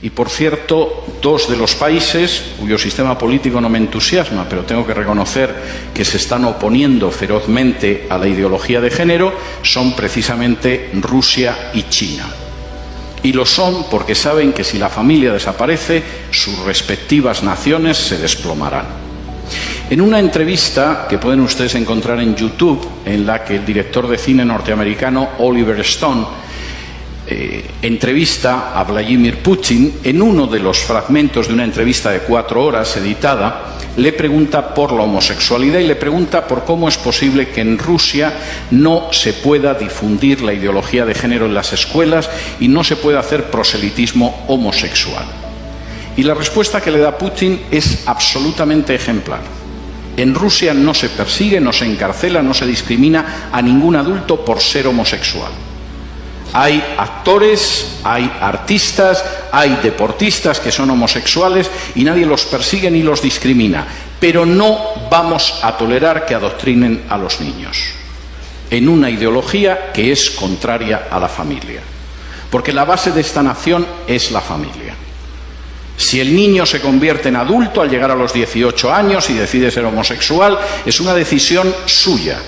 Y, por cierto, dos de los países cuyo sistema político no me entusiasma, pero tengo que reconocer que se están oponiendo ferozmente a la ideología de género, son precisamente Rusia y China. Y lo son porque saben que si la familia desaparece, sus respectivas naciones se desplomarán. En una entrevista que pueden ustedes encontrar en YouTube, en la que el director de cine norteamericano Oliver Stone entrevista a Vladimir Putin, en uno de los fragmentos de una entrevista de 4 horas editada, le pregunta por la homosexualidad y le pregunta por cómo es posible que en Rusia no se pueda difundir la ideología de género en las escuelas y no se pueda hacer proselitismo homosexual. Y la respuesta que le da Putin es absolutamente ejemplar. En Rusia no se persigue, no se encarcela, no se discrimina a ningún adulto por ser homosexual. Hay actores, hay artistas, hay deportistas que son homosexuales y nadie los persigue ni los discrimina. Pero no vamos a tolerar que adoctrinen a los niños en una ideología que es contraria a la familia. Porque la base de esta nación es la familia. Si el niño se convierte en adulto al llegar a los 18 años y decide ser homosexual, es una decisión suya.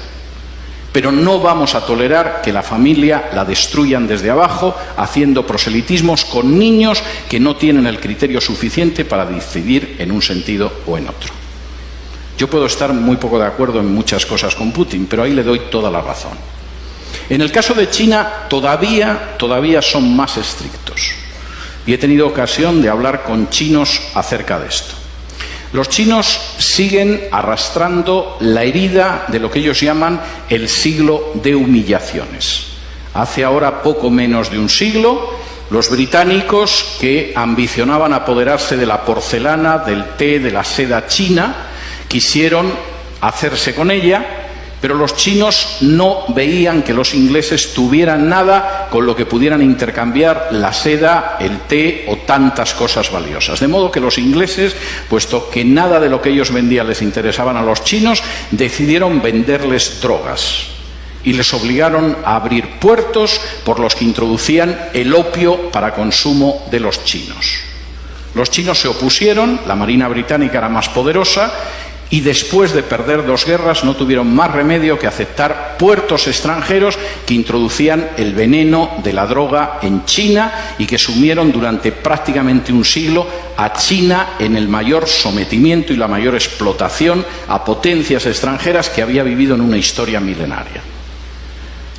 Pero no vamos a tolerar que la familia la destruyan desde abajo, haciendo proselitismos con niños que no tienen el criterio suficiente para decidir en un sentido o en otro. Yo puedo estar muy poco de acuerdo en muchas cosas con Putin, pero ahí le doy toda la razón. En el caso de China, todavía son más estrictos. Y he tenido ocasión de hablar con chinos acerca de esto. Los chinos siguen arrastrando la herida de lo que ellos llaman el siglo de humillaciones. Hace ahora poco menos de un siglo, los británicos, que ambicionaban apoderarse de la porcelana, del té, de la seda china, quisieron hacerse con ella, pero los chinos no veían que los ingleses tuvieran nada con lo que pudieran intercambiar la seda, el té o tantas cosas valiosas. De modo que los ingleses, puesto que nada de lo que ellos vendían les interesaban a los chinos, decidieron venderles drogas y les obligaron a abrir puertos por los que introducían el opio para consumo de los chinos. Los chinos se opusieron, la Marina británica era más poderosa, y después de perder 2 guerras no tuvieron más remedio que aceptar puertos extranjeros que introducían el veneno de la droga en China y que sumieron durante prácticamente un siglo a China en el mayor sometimiento y la mayor explotación a potencias extranjeras que había vivido en una historia milenaria.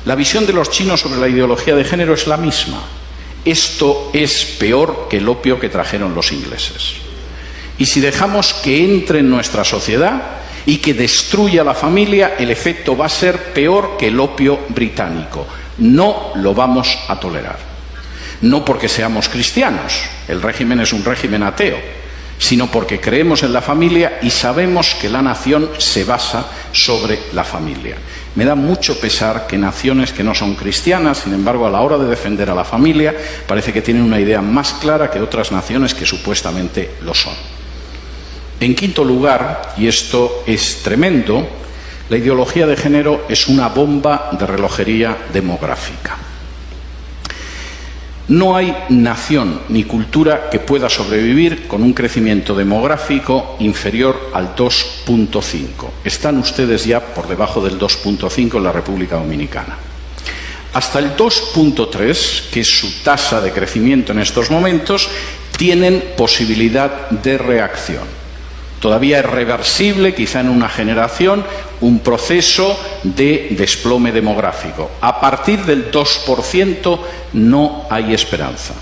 La visión de los chinos sobre la ideología de género es la misma. Esto es peor que el opio que trajeron los ingleses. Y si dejamos que entre en nuestra sociedad y que destruya la familia, el efecto va a ser peor que el opio británico. No lo vamos a tolerar. No porque seamos cristianos, el régimen es un régimen ateo, sino porque creemos en la familia y sabemos que la nación se basa sobre la familia. Me da mucho pesar que naciones que no son cristianas, sin embargo, a la hora de defender a la familia, parece que tienen una idea más clara que otras naciones que supuestamente lo son. En quinto lugar, y esto es tremendo, la ideología de género es una bomba de relojería demográfica. No hay nación ni cultura que pueda sobrevivir con un crecimiento demográfico inferior al 2.5. Están ustedes ya por debajo del 2.5 en la República Dominicana. Hasta el 2.3, que es su tasa de crecimiento en estos momentos, tienen posibilidad de reacción. Todavía es reversible, quizá en una generación, un proceso de desplome demográfico. A partir del 2% no hay esperanza.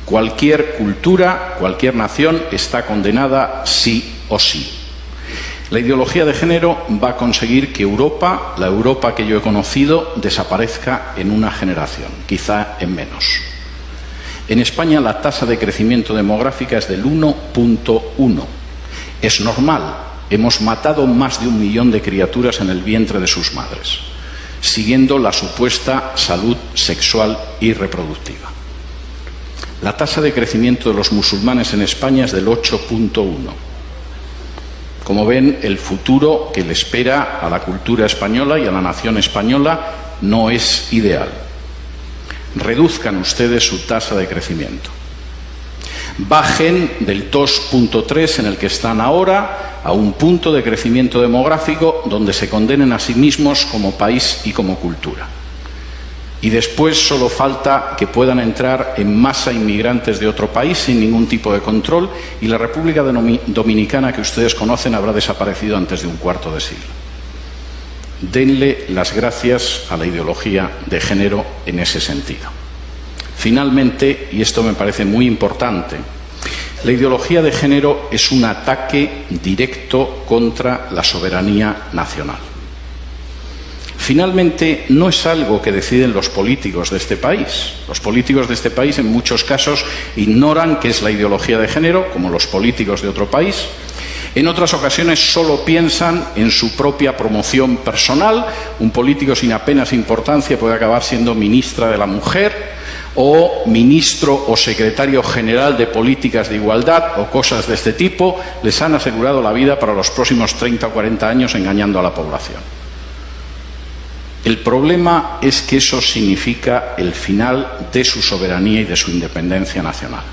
Cualquier cultura, cualquier nación está condenada sí o sí. La ideología de género va a conseguir que Europa, la Europa que yo he conocido, desaparezca en una generación, quizá en menos. En España la tasa de crecimiento demográfica es del 1.1. Es normal, hemos matado más de 1 millón de criaturas en el vientre de sus madres, siguiendo la supuesta salud sexual y reproductiva. La tasa de crecimiento de los musulmanes en España es del 8.1. Como ven, el futuro que le espera a la cultura española y a la nación española no es ideal. Reduzcan ustedes su tasa de crecimiento. bajen del 2,3 en el que están ahora a un punto de crecimiento demográfico donde se condenen a sí mismos como país y como cultura. Y después solo falta que puedan entrar en masa inmigrantes de otro país sin ningún tipo de control y la República Dominicana que ustedes conocen habrá desaparecido antes de un cuarto de siglo. Denle las gracias a la ideología de género en ese sentido. Finalmente, y esto me parece muy importante, la ideología de género es un ataque directo contra la soberanía nacional. Finalmente, no es algo que deciden los políticos de este país. Los políticos de este país, en muchos casos, ignoran qué es la ideología de género, como los políticos de otro país. En otras ocasiones solo piensan en su propia promoción personal. Un político sin apenas importancia puede acabar siendo ministra de la Mujer o ministro o secretario general de Políticas de Igualdad o cosas de este tipo. Les han asegurado la vida para los próximos 30 o 40 años engañando a la población. El problema es que eso significa el final de su soberanía y de su independencia nacional.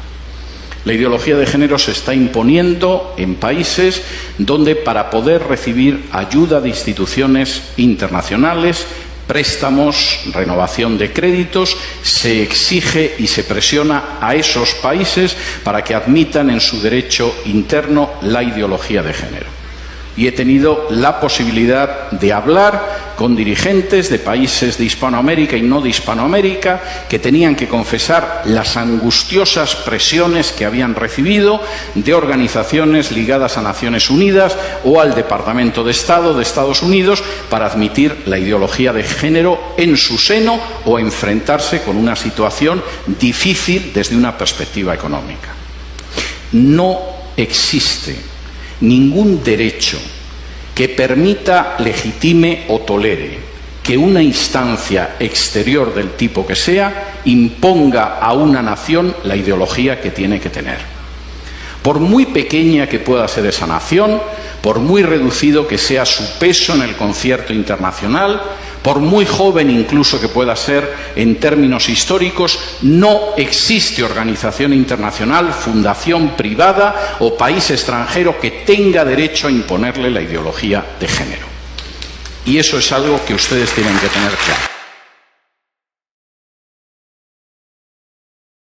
La ideología de género se está imponiendo en países donde para poder recibir ayuda de instituciones internacionales, préstamos, renovación de créditos, se exige y se presiona a esos países para que admitan en su derecho interno la ideología de género. Y he tenido la posibilidad de hablar con dirigentes de países de Hispanoamérica y no de Hispanoamérica que tenían que confesar las angustiosas presiones que habían recibido de organizaciones ligadas a Naciones Unidas o al Departamento de Estado de Estados Unidos para admitir la ideología de género en su seno o enfrentarse con una situación difícil desde una perspectiva económica. No existe ningún derecho que permita, legitime o tolere que una instancia exterior del tipo que sea imponga a una nación la ideología que tiene que tener. Por muy pequeña que pueda ser esa nación, por muy reducido que sea su peso en el concierto internacional, por muy joven incluso que pueda ser en términos históricos, no existe organización internacional, fundación privada o país extranjero que tenga derecho a imponerle la ideología de género. Y eso es algo que ustedes tienen que tener claro.